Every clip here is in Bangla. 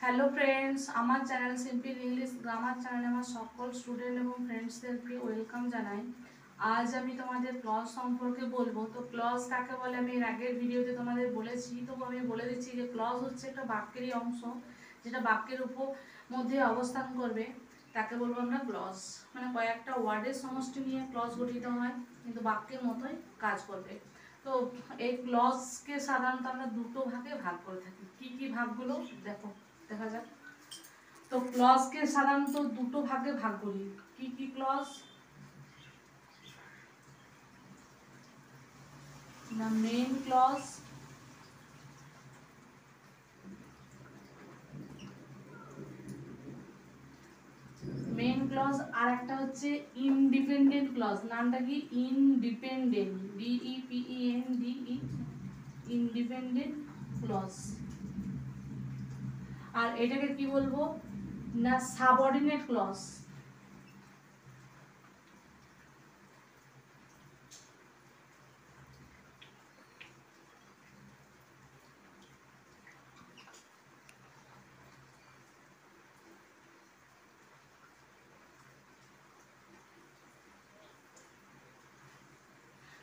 হ্যালো ফ্রেন্ডস, আমার চ্যানেল সিম্পল ইংলিশ গ্রামার চ্যানেলে আমার সকল স্টুডেন্ট এবং ফ্রেন্ডসদেরকে ওয়েলকাম জানাই। আজ আমি তোমাদের ক্লজ সম্পর্কে বলবো। তো ক্লজ কাকে বলে আমি এর আগের ভিডিওতে তোমাদের বলেছি, তবু আমি বলে দিচ্ছি যে ক্লজ হচ্ছে একটা বাক্যেরই অংশ, যেটা বাক্যের উপর মধ্যে অবস্থান করবে, তাকে বলবো আমরা ক্লজ। মানে কয়েকটা ওয়ার্ডের সমষ্টি নিয়ে ক্লজ গঠিত হয়, কিন্তু বাক্যের মতোই কাজ করবে। তো এই ক্লজকে সাধারণত আমরা দুটো ভাগে ভাগ করে থাকি। কি কি ভাগগুলো দেখা যাক। তো ক্লজকে সাধারণত দুটো ভাগে ভাগ করি। কি কি ক্লজ? না মেইন ক্লজ, আর একটা হচ্ছে ইনডিপেন্ডেন্ট ক্লজ। নামটা কি? Independent, DEPENDE, independent clause. আর এটাকে কি বলবো? না সাবঅর্ডিনেট ক্লজ।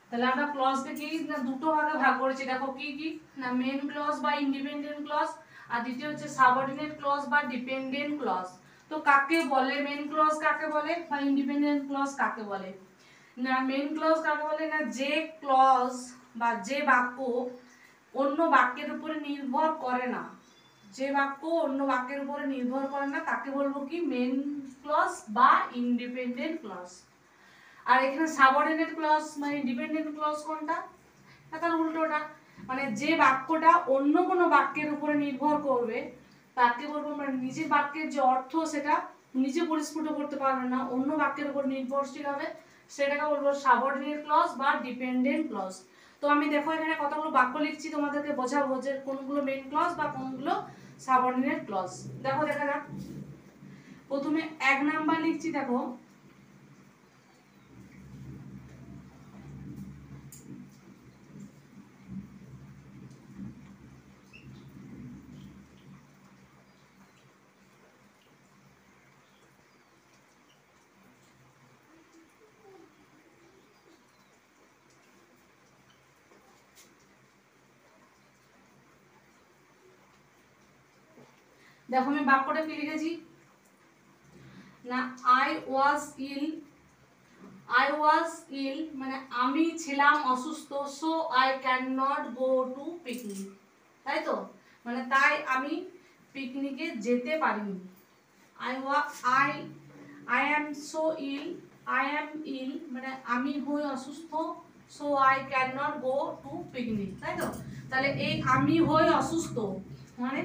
তাহলে আমরা ক্লজকে কি না দুটো ভাগে ভাগ করেছি। দেখো কি কি? না মেইন ক্লজ বা ইন্ডিপেন্ডেন্ট ক্লজ, আর দ্বিতীয় হচ্ছে সাবঅর্ডিনেট ক্লজ বা ডিপেন্ডেন্ট ক্লজ। তো কাকে বলে মেইন ক্লজ, কাকে বলে বা ইন্ডিপেন্ডেন্ট ক্লজ কাকে বলে? না মেইন ক্লজ কাকে বলে? না যে ক্লজ বা যে বাক্য অন্য বাক্যের উপরে নির্ভর করে না, যে বাক্য অন্য বাক্যের উপরে নির্ভর করে না, তাকে বলবো কি মেইন ক্লজ বা ইন্ডিপেন্ডেন্ট ক্লজ। আর এখানে সাবঅর্ডিনেট ক্লজ মানে ডিপেন্ডেন্ট ক্লজ কোনটা? তার উল্টোটা, মানে যে বাক্যটা অন্য কোনো বাক্যের উপরে নির্ভর করবে তাকে বলবো, মানে নিজের বাক্যের যে অর্থ সেটা নিজে পরিস্ফুট করতে পারবে না, অন্য বাক্যের উপর নির্ভরশীল হবে, সেটাকে বলবো সাবঅর্ডিনেট ক্লজ বা ডিপেন্ডেন্ট ক্লজ। তো আমি দেখো এখানে কতগুলো বাক্য লিখছি, তোমাদেরকে বোঝাবো যে কোনগুলো মেইন ক্লজ বা কোনগুলো সাবঅর্ডিনেট ক্লজ। দেখো দেখা যাক। প্রথমে 1 নাম্বার লিখছি, দেখো দেখো আমি বাক্যটা কি লিখেছি না I was ill মানে আমি ছিলাম অসুস্থ, so I cannot go to picnic, তাই তো? মানে তাই আমি পিকনিকে যেতে পারিনি। I wa- I I am so ill, I am ill মানে আমি হই অসুস্থ, so I cannot go to picnic, তাই তো? তাহলে এই আমি হই অসুস্থ মানে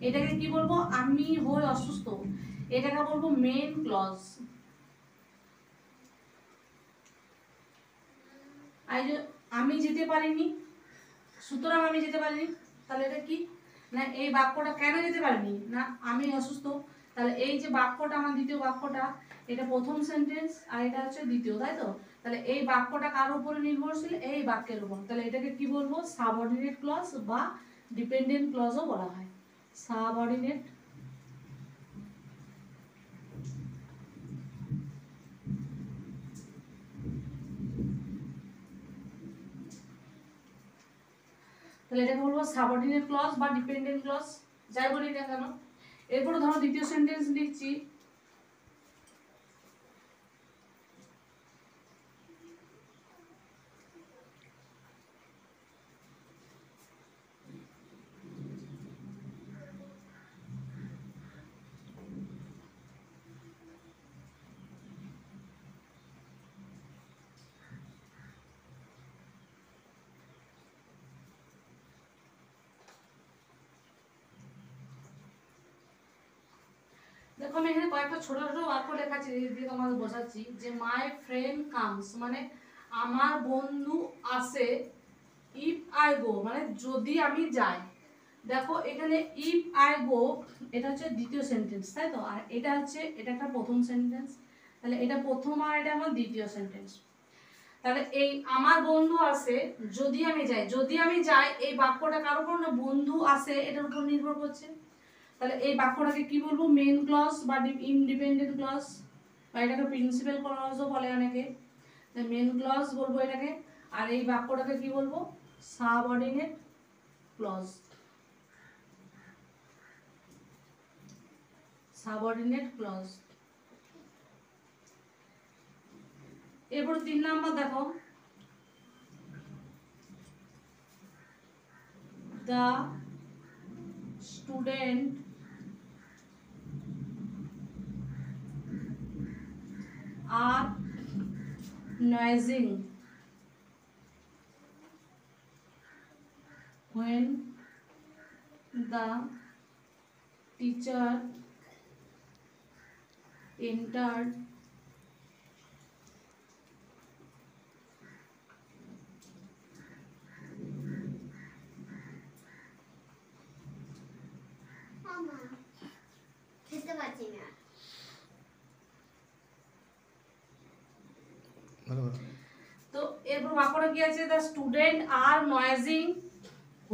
এটাকে কি বলবো? আমি হই অসুস্থ, এটাকে বলবো মেইন ক্লজ। আমি যেতে পারিনি, সুতরাং আমি যেতে পারিনি, তাহলে এটা কি? না এই বাক্যটা কেন যেতে পারিনি? না আমি অসুস্থ। তাহলে এই যে বাক্যটা আমার দ্বিতীয় বাক্যটা, এটা প্রথম সেন্টেন্স আর এটা হচ্ছে দ্বিতীয়, তাই তো? তাহলে এই বাক্যটা কার উপরে নির্ভরশীল? এই বাক্যের উপর। তাহলে এটাকে কি বলবো? সাবঅর্ডিনেট ক্লজ বা ডিপেন্ডেন্ট ক্লজও বলা হয়। সাবঅর্ডিনেট তাহলে এটাকে বলবো সাবঅর্ডিনেট ক্লজ বা ডিপেন্ডেন্ট ক্লজ, যাই বলি না কেন। এরপর ধরো দ্বিতীয় সেন্টেন্স লিখছি। দেখো আমি এখানে কয়েকটা ছোট ছোট বাক্য লেখাচ্ছি, দিয়ে তোমাদের বোঝাচ্ছি যে মাই ফ্রেন্ড কামস মানে আমার বন্ধু আসে, ইফ আই গো মানে যদি আমি যাই। দেখো এখানে ইফ আই গো এটা হচ্ছে দ্বিতীয় সেন্টেন্স, তাই তো? আর এটা হচ্ছে এটা একটা প্রথম সেন্টেন্স, তাহলে এটা প্রথম আর এটা আমার দ্বিতীয় সেন্টেন্স। তাহলে এই আমার বন্ধু আসে যদি আমি যাই, যদি আমি যাই এই বাক্যটা কার উপর? না বন্ধু আসে এটার উপর নির্ভর করছে। তাহলে এই বাক্যটাকে কি বলবো, মেন ক্লজ বা ইন্ডিপেন্ডেন্ট ক্লজ, বা এটাকে প্রিন্সিপাল ক্লজও বলে অনেকে। মেন ক্লজ বলবো এটাকে। আর এই বাক্যটাকে কি বলবো, সাবঅর্ডিনেট ক্লজ। Subordinate clause. এরপর 3 নাম্বার দেখো, the student are noising when the teacher entered খেতে পারছি না। তো এরপর বাক্যটা কি আছে, the student are noising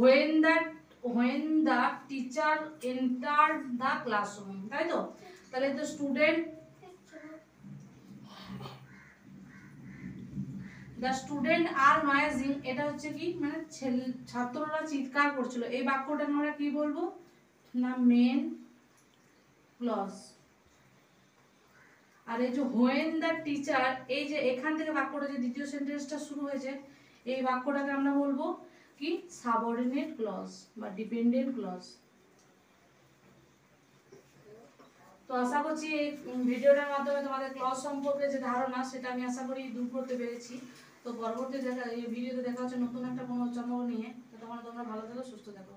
when the teacher entered the classroom, তাই তো? তাহলে তো student, the student are noising, এটা হচ্ছে কি মানে ছাত্ররা চিৎকার করছিল। এই বাক্যটা আমরা কি বলবো না, মেন ক্লজ। আর এই যে when the teacher, এই যে এখান থেকে বাক্যটা যে দ্বিতীয় সেন্টেন্সটা শুরু হয়েছে, এই বাক্যটাকে আমরা বলবো কি, সাবঅর্ডিনেট ক্লজ বা ডিপেন্ডেন্ট ক্লজ। তো আশা করছি এই ভিডিওটার মাধ্যমে তোমাদের ক্লজ সম্পর্কে যে ধারণা সেটা আমি আশা করি দূর করতে পেরেছি। তো পরবর্তী এই ভিডিওতে দেখা হচ্ছে নতুন একটা কোনো চমক নিয়ে। ততক্ষণ তোমরা ভালো থেকো, সুস্থ থেকো।